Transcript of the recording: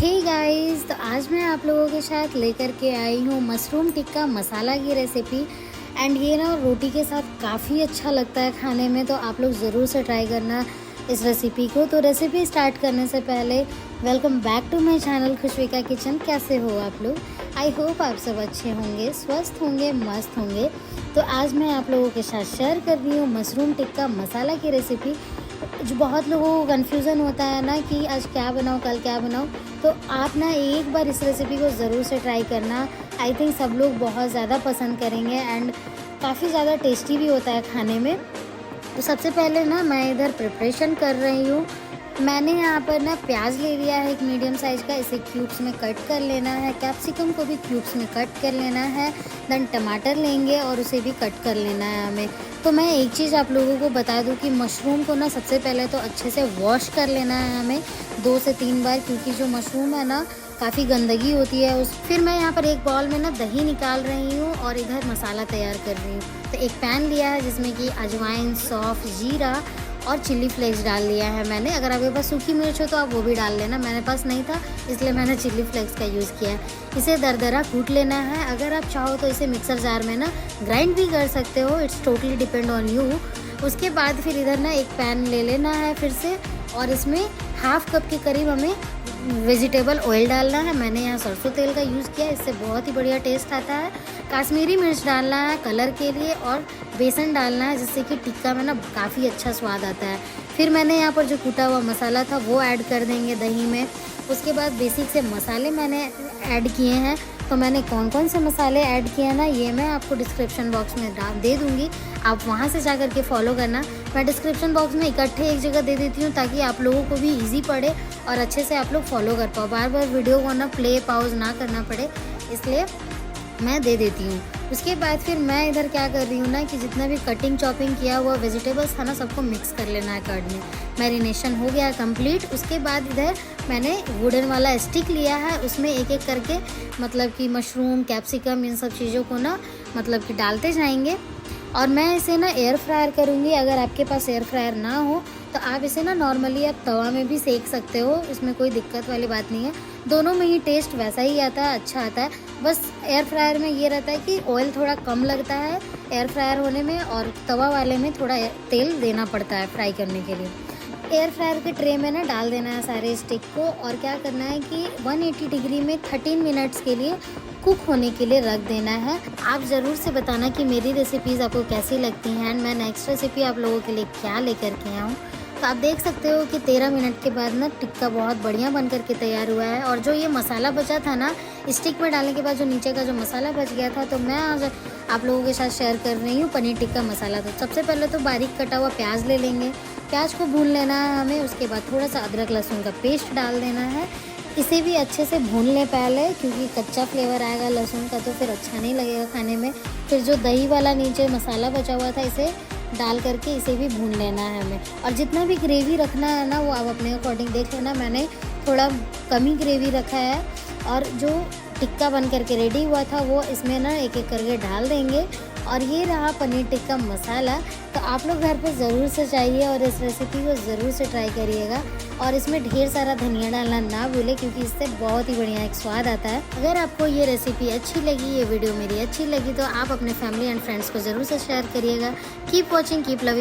Hey guys, तो आज मैं आप लोगों के साथ लेकर के आई हूँ मशरूम टिक्का मसाला की रेसिपी। एंड ये ना रोटी के साथ काफ़ी अच्छा लगता है खाने में, तो आप लोग ज़रूर से ट्राई करना इस रेसिपी को। तो रेसिपी स्टार्ट करने से पहले welcome back to my channel Khushvika kitchen. कैसे हो आप लोग? आई होप आप सब अच्छे होंगे, स्वस्थ होंगे, मस्त होंगे। तो आज मैं आप लोगों के साथ शेयर कर रही हूँ मशरूम टिक्का मसाला की रेसिपी। जो बहुत लोगों को कन्फ्यूज़न होता है ना कि आज क्या बनाऊँ, कल क्या बनाऊँ, तो आप ना एक बार इस रेसिपी को ज़रूर से ट्राई करना। आई थिंक सब लोग बहुत ज़्यादा पसंद करेंगे एंड काफ़ी ज़्यादा टेस्टी भी होता है खाने में। तो सबसे पहले ना मैं इधर प्रिपरेशन कर रही हूँ। मैंने यहाँ पर ना प्याज ले लिया है एक मीडियम साइज़ का, इसे क्यूब्स में कट कर लेना है। कैप्सिकम को भी क्यूब्स में कट कर लेना है। देन टमाटर लेंगे और उसे भी कट कर लेना है हमें। तो मैं एक चीज़ आप लोगों को बता दूं कि मशरूम को ना सबसे पहले तो अच्छे से वॉश कर लेना है हमें 2 से 3 बार, क्योंकि जो मशरूम है ना काफ़ी गंदगी होती है उस। फिर मैं यहाँ पर एक बाउल में ना दही निकाल रही हूँ और इधर मसाला तैयार कर रही हूँ। तो एक पैन लिया है जिसमें कि अजवाइन, सौंफ, जीरा और चिल्ली फ्लेक्स डाल लिया है मैंने। अगर आपके पास सूखी मिर्च हो तो आप वो भी डाल लेना, मेरे पास नहीं था इसलिए मैंने चिल्ली फ्लेक्स का यूज़ किया है। इसे दरदरा कूट लेना है। अगर आप चाहो तो इसे मिक्सर जार में ना ग्राइंड भी कर सकते हो, it's totally depend on you. उसके बाद फिर इधर ना एक पैन ले लेना है फिर से, और इसमें हाफ कप के करीब हमें वेजिटेबल ऑयल डालना है। मैंने यहाँ सरसों तेल का यूज़ किया, इससे बहुत ही बढ़िया टेस्ट आता है। कश्मीरी मिर्च डालना है कलर के लिए, और बेसन डालना है जिससे कि टिक्का में ना काफ़ी अच्छा स्वाद आता है। फिर मैंने यहाँ पर जो कूटा हुआ मसाला था वो ऐड कर देंगे दही में। उसके बाद बेसिक से मसाले मैंने ऐड किए हैं। तो मैंने कौन कौन से मसाले ऐड किए हैं ना, ये मैं आपको डिस्क्रिप्शन बॉक्स में दे दूँगी, आप वहाँ से जा करके फॉलो करना। मैं डिस्क्रिप्शन बॉक्स में इकट्ठे एक जगह दे देती हूँ ताकि आप लोगों को भी ईजी पड़े और अच्छे से आप लोग फॉलो कर पाओ, बार बार वीडियो को ना प्ले पॉज ना करना पड़े, इसलिए मैं दे देती हूँ। उसके बाद फिर मैं इधर क्या कर रही हूँ ना कि जितना भी कटिंग चॉपिंग किया हुआ वेजिटेबल्स था ना सबको मिक्स कर लेना है कर्ड में। मैरिनेशन हो गया कंप्लीट। उसके बाद इधर मैंने वुडन वाला स्टिक लिया है, उसमें एक एक करके मतलब कि मशरूम, कैप्सिकम, इन सब चीज़ों को ना मतलब कि डालते जाएंगे। और मैं इसे ना एयर फ्रायर करूँगी। अगर आपके पास एयर फ्रायर ना हो तो आप इसे ना नॉर्मली आप तवा में भी सेक सकते हो, इसमें कोई दिक्कत वाली बात नहीं है। दोनों में ही टेस्ट वैसा ही आता है, अच्छा आता है। बस एयर फ्रायर में ये रहता है कि ऑयल थोड़ा कम लगता है एयर फ्रायर होने में, और तवा वाले में थोड़ा तेल देना पड़ता है फ्राई करने के लिए। एयर फ्रायर के ट्रे में ना डाल देना है सारे स्टिक को, और क्या करना है कि 180 डिग्री में 13 मिनट्स के लिए कुक होने के लिए रख देना है। आप ज़रूर से बताना कि मेरी रेसिपीज़ आपको कैसी लगती हैं एंड मैं नेक्स्ट रेसिपी आप लोगों के लिए क्या लेकर के आऊँ। तो आप देख सकते हो कि 13 मिनट के बाद ना टिक्का बहुत बढ़िया बन करके तैयार हुआ है। और जो ये मसाला बचा था ना स्टिक में डालने के बाद, जो नीचे का जो मसाला बच गया था, तो मैं आज आप लोगों के साथ शेयर कर रही हूँ पनीर टिक्का मसाला। तो सबसे पहले तो बारीक कटा हुआ प्याज ले लेंगे, प्याज को भून लेना है हमें। उसके बाद थोड़ा सा अदरक लहसुन का पेस्ट डाल देना है, इसे भी अच्छे से भून लें पहले, क्योंकि कच्चा फ्लेवर आएगा लहसुन का तो फिर अच्छा नहीं लगेगा खाने में। फिर जो दही वाला नीचे मसाला बचा हुआ था इसे डाल करके इसे भी भून लेना है हमें। और जितना भी ग्रेवी रखना है ना वो आप अपने अकॉर्डिंग देख लेना, मैंने थोड़ा कम ही ग्रेवी रखा है। और जो टिक्का बन करके रेडी हुआ था वो इसमें ना एक एक करके डाल देंगे। और ये रहा पनीर टिक्का मसाला। तो आप लोग घर पर ज़रूर से चाहिए और इस रेसिपी को ज़रूर से ट्राई करिएगा। और इसमें ढेर सारा धनिया डालना ना भूलें, क्योंकि इससे बहुत ही बढ़िया एक स्वाद आता है। अगर आपको ये रेसिपी अच्छी लगी, ये वीडियो मेरी अच्छी लगी, तो आप अपने फैमिली एंड फ्रेंड्स को ज़रूर से शेयर करिएगा। Keep watching, keep loving.